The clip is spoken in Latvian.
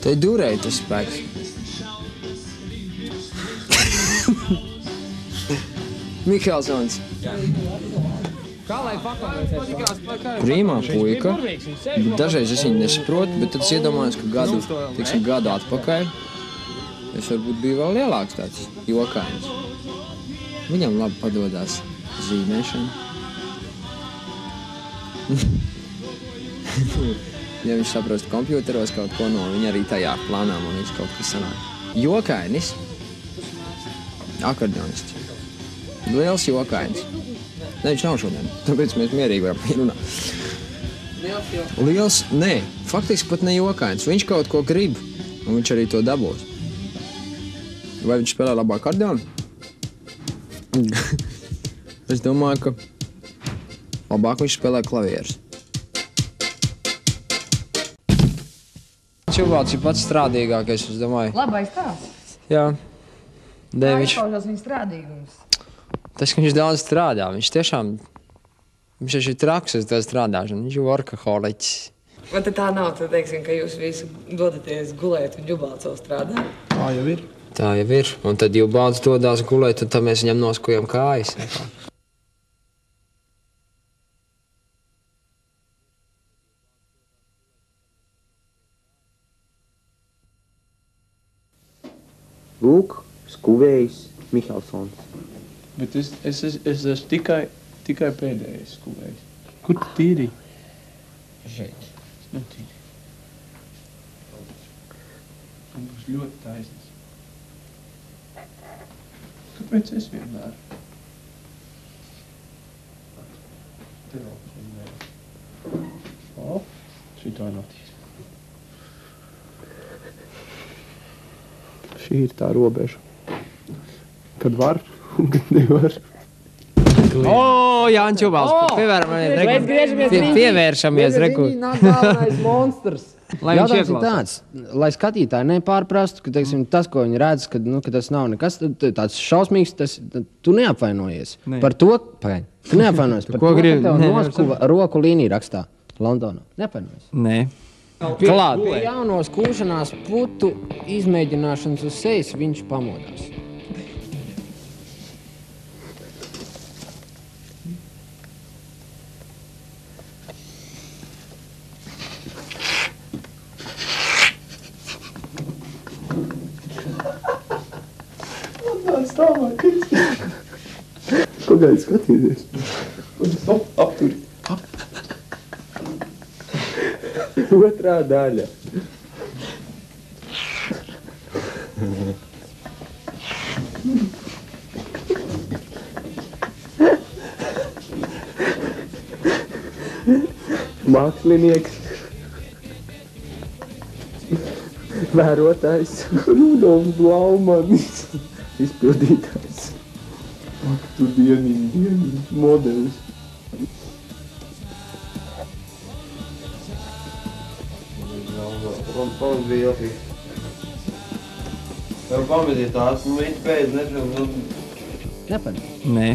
Te durēja tas spēks. Mihelsons. Prīmā puika, bet dažreiz es viņu nesaprotu, bet tad es iedomājos, ka gadu atpakaļ es varbūt biju vēl lielāks tāds jokains. Viņam labi padodās zīmēšana. Ja viņš saprast kompjuteros kaut ko no, viņa arī tajā plānā, man liekas, kaut kas sanāk. Jokainis. Akordeonists. Liels jokainis. Ne, viņš nav šodien, tāpēc mēs mierīgi varam runāt. Liels, nē, faktiski pat ne jokainis. Viņš kaut ko grib, un viņš arī to dabūs. Vai viņš spēlē labāk akordeonu? Es domāju, ka labāk viņš spēlē klavierus. Čuvalds ir pats strādīgākais, es domāju. Labais tās. Jā. Kā izpaužās viņa strādīgums? Tas, ka viņš daudz strādā, viņš tiešām, viņš ir traks uz to strādāšanu, viņš ir workaholiķis. Vai tā nav, tad teiksim, ka jūs visu dodaties gulēt un Ģubalds vēl strādā? Tā jau ir. Tā jau ir, un tad Ģubalds dodās gulēt, un tad mēs viņam noskujam kājas. Lūk, skuvējs Mihelsons. Bet es esmu tikai pēdējais skuvējs. Kur tu tīri? Šeit. Es netīri. Man būs ļoti taisnīgs. Kāpēc es vienmēr? Te vēl vienmēr. O, šitā nav tīri. Šī ir tā robeža. Kad var un kad nevar. O, Jānis Ģubalds, pievēršamies. Viņi nāk galvenais monstrs. Jautājums ir tāds, lai skatītāji nepārprastu, ka teiksim, tas, ko viņi redz, ka tas nav nekas tāds šausmīgs, tu neapvainojies. Par to, tu neapvainojies par to, ka tev noskuva roku līniju rakstā Londonā. Neapvainojies. Nē. Klāt. Pie jaunos kūšanās putu izmēģināšanas uz sejas viņš pamodās. Pagaidi skatīties. Apturi. Otrā daļa. Mākslinieks. Vērotājs. Rudolfs Blaumanis. Izpildītājs. Ak, tu dieniņ, modelis. Bija jofīgi. Tev pametīt tās, it pēc nešam. Nepaņem. Nē.